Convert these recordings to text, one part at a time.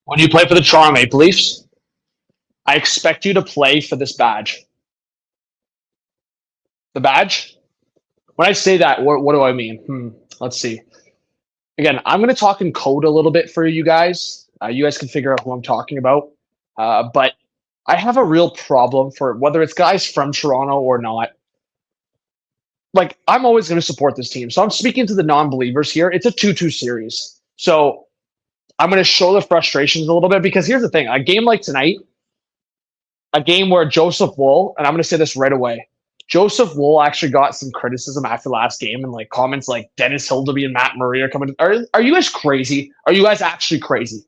When you play for the Toronto Maple Leafs, I expect you to play for this badge. The badge? When I say that, what do I mean? Let's see. Again, I'm going to talk in code a little bit for you guys. You guys can figure out who I'm talking about. But I have a real problem for whether it's guys from Toronto or not. Like, I'm always going to support this team. So I'm speaking to the non-believers here. It's a 2-2 series. So I'm going to show the frustrations a little bit because here's the thing. A game like tonight, a game where Joseph Woll, and I'm going to say this right away, Joseph Woll actually got some criticism after last game and like comments like Dennis Hildeby and Matt Murray are coming. Are you guys crazy? Are you guys actually crazy?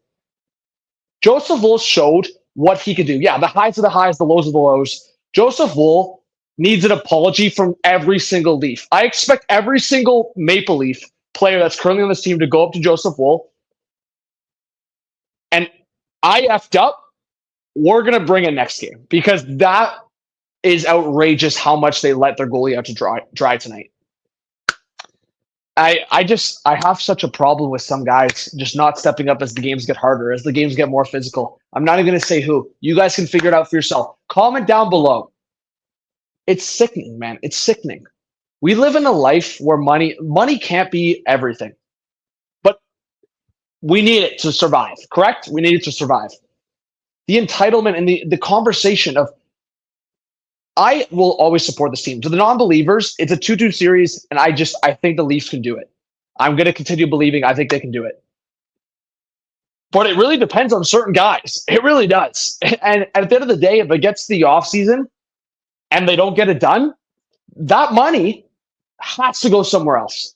Joseph Woll showed what he could do. Yeah, the highs are the highs, the lows are the lows. Joseph Woll needs an apology from every single Leaf. I expect every single Maple Leaf player that's currently on this team to go up to Joseph Woll and I effed up. We're going to bring it next game because that is outrageous how much they let their goalie out to dry tonight. I have such a problem with some guys just not stepping up as the games get harder, as the games get more physical. I'm not even going to say who. You guys can figure it out for yourself. Comment down below. It's sickening, man. It's sickening. We live in a life where money can't be everything. But we need it to survive, correct? We need it to survive. The entitlement and the conversation of I will always support this team. To the non-believers, it's a 2-2 series, and I think the Leafs can do it. I'm going to continue believing I think they can do it. But it really depends on certain guys. It really does. And at the end of the day, if it gets to the offseason and they don't get it done, that money has to go somewhere else.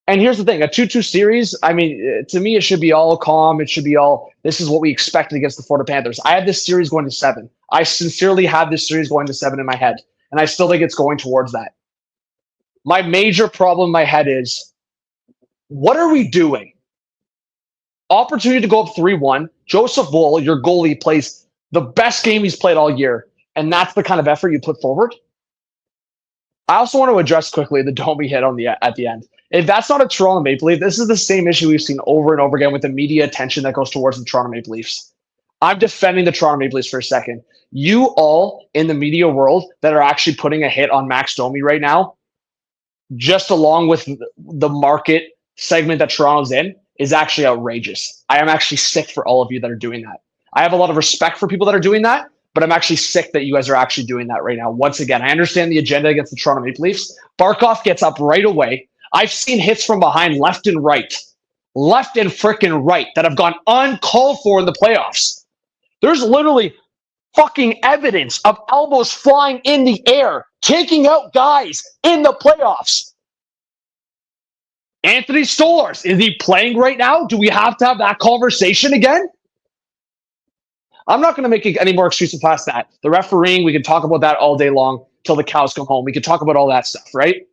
And here's the thing, a 2-2 series, I mean, to me, it should be all calm. It should be all, this is what we expected against the Florida Panthers. I had this series going to 7. I sincerely had this series going to 7 in my head. And I still think it's going towards that. My major problem in my head is, what are we doing? Opportunity to go up 3-1. Joseph Woll, your goalie, plays the best game he's played all year. And that's the kind of effort you put forward. I also want to address quickly the Domi hit at the end. If that's not a Toronto Maple Leaf, this is the same issue we've seen over and over again with the media attention that goes towards the Toronto Maple Leafs. I'm defending the Toronto Maple Leafs for a second. You all in the media world that are actually putting a hit on Max Domi right now, just along with the market segment that Toronto's in, is actually outrageous. I am actually sick for all of you that are doing that. I have a lot of respect for people that are doing that, but I'm actually sick that you guys are actually doing that right now. Once again, I understand the agenda against the Toronto Maple Leafs. Barkov gets up right away. I've seen hits from behind left and frickin' right that have gone uncalled for in the playoffs. There's literally fucking evidence of elbows flying in the air, taking out guys in the playoffs. Anthony Stolarz, is he playing right now? Do we have to have that conversation again? I'm not going to make any more excuses past that. The refereeing, we can talk about that all day long till the cows come home. We can talk about all that stuff, right?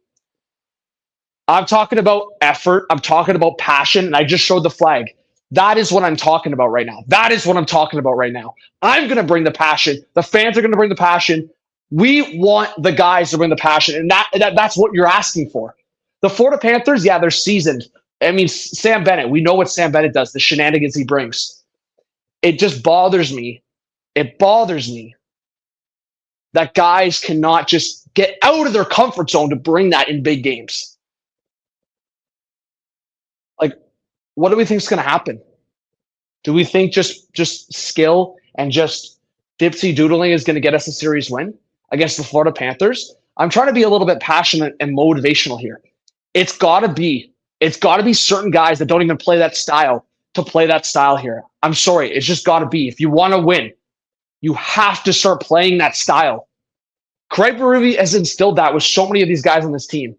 I'm talking about effort. I'm talking about passion, and I just showed the flag. That is what I'm talking about right now. That is what I'm talking about right now. I'm going to bring the passion. The fans are going to bring the passion. We want the guys to bring the passion, and that's what you're asking for. The Florida Panthers, yeah, they're seasoned. I mean, Sam Bennett, we know what Sam Bennett does, the shenanigans he brings. It just bothers me. It bothers me that guys cannot just get out of their comfort zone to bring that in big games. Like, what do we think is going to happen? Do we think just skill and just dipsy doodling is going to get us a series win against the Florida Panthers? I'm trying to be a little bit passionate and motivational here. It's got to be certain guys that don't even play that style to play that style here. I'm sorry. It's just got to be. If you want to win, you have to start playing that style. Craig Berube has instilled that with so many of these guys on this team.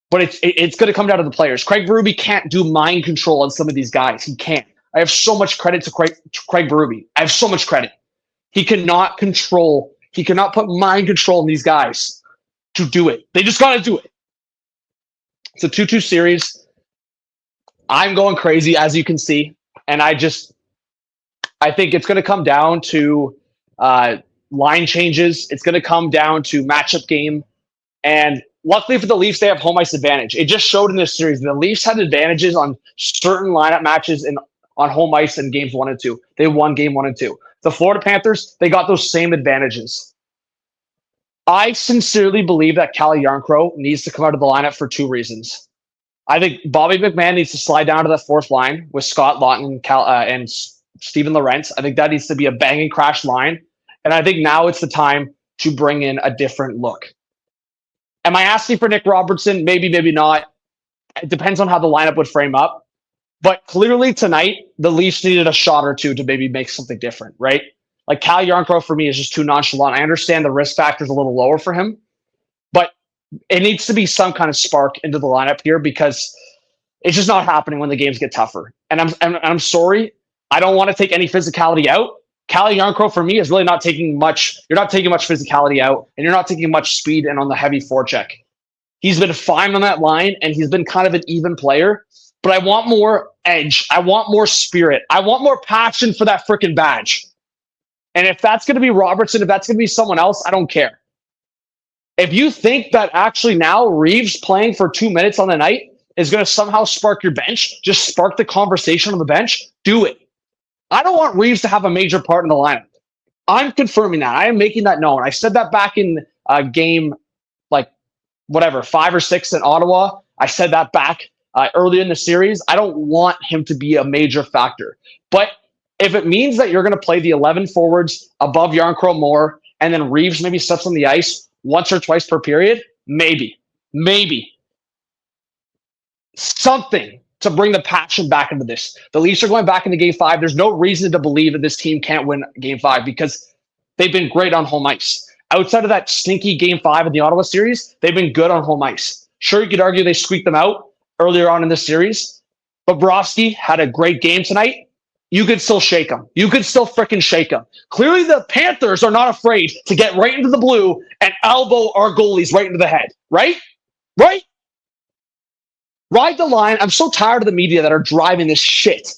But it's going to come down to the players. Craig Berube can't do mind control on some of these guys. He can't. I have so much credit to Craig Berube. I have so much credit. He cannot put mind control on these guys to do it. They just got to do it. It's a 2-2 series. I'm going crazy, as you can see. And I think it's going to come down to line changes. It's going to come down to matchup game. And luckily for the Leafs, they have home ice advantage. It just showed in this series. The Leafs had advantages on certain lineup matches and on home ice in games 1 and 2. They won game 1 and 2. The Florida Panthers, they got those same advantages. I sincerely believe that Calle Jarnkrok needs to come out of the lineup for 2 reasons. I think Bobby McMahon needs to slide down to that 4th line with Scott Laughton and Steven Lorentz. I think that needs to be a bang and crash line. And I think now it's the time to bring in a different look. Am I asking for Nick Robertson? Maybe, maybe not. It depends on how the lineup would frame up. But clearly tonight, the Leafs needed a shot or two to maybe make something different, right? Like Calle Jarnkrok for me is just too nonchalant. I understand the risk factor is a little lower for him, but it needs to be some kind of spark into the lineup here because it's just not happening when the games get tougher. And I'm sorry, I don't want to take any physicality out. Calle Jarnkrok for me is really not taking much. You're not taking much physicality out, and you're not taking much speed and on the heavy forecheck. He's been fine on that line, and he's been kind of an even player. But I want more edge. I want more spirit. I want more passion for that freaking badge. And if that's going to be Robertson, if that's going to be someone else, I don't care. If you think that actually now Reeves playing for 2 minutes on the night is going to somehow spark your bench, just spark the conversation on the bench, do it. I don't want Reeves to have a major part in the lineup. I'm confirming that. I am making that known. I said that back in game, 5 or 6 in Ottawa. I said that back earlier in the series. I don't want him to be a major factor. But if it means that you're going to play the 11 forwards above Jarnkrok more, and then Reeves maybe steps on the ice once or twice per period, maybe. Something to bring the passion back into this. The Leafs are going back into game 5. There's no reason to believe that this team can't win game 5 because they've been great on home ice. Outside of that stinky game 5 of the Ottawa series, they've been good on home ice. Sure, you could argue they squeaked them out earlier on in the series, but Bobrovsky had a great game tonight. You could still shake them. You could still freaking shake them. Clearly, the Panthers are not afraid to get right into the blue and elbow our goalies right into the head. Right? Right? Ride the line. I'm so tired of the media that are driving this shit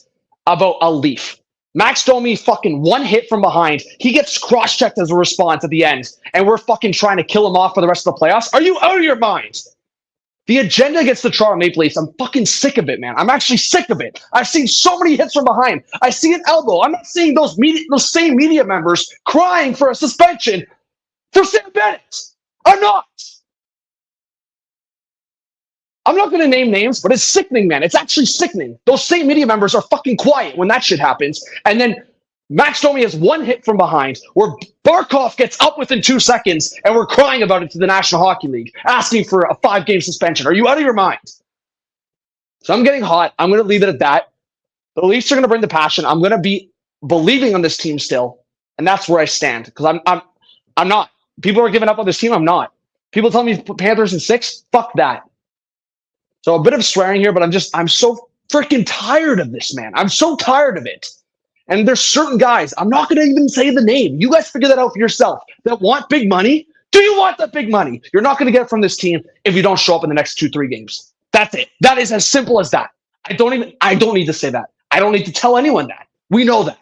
about a Leaf. Max Domi fucking 1 hit from behind. He gets cross-checked as a response at the end, and we're fucking trying to kill him off for the rest of the playoffs. Are you out of your mind? The agenda against the Toronto Maple Leafs, I'm fucking sick of it, man. I'm actually sick of it. I've seen so many hits from behind. I see an elbow. I'm not seeing those same media members crying for a suspension for Sam Bennett. I'm not. I'm not going to name names, but it's sickening, man. It's actually sickening. Those same media members are fucking quiet when that shit happens. And then Max Domi has 1 hit from behind where Barkov gets up within 2 seconds and we're crying about it to the National Hockey League, asking for a 5-game suspension. Are you out of your mind? So I'm getting hot. I'm going to leave it at that. The Leafs are going to bring the passion. I'm going to be believing on this team still. And that's where I stand because I'm not. People are giving up on this team. I'm not. People tell me Panthers in 6. Fuck that. So a bit of swearing here, but I'm so freaking tired of this, man. I'm so tired of it. And there's certain guys, I'm not going to even say the name. You guys figure that out for yourself. That want big money. Do you want that big money? You're not going to get it from this team if you don't show up in the next 2-3 games. That's it. That is as simple as that. I don't need to say that. I don't need to tell anyone that. We know that.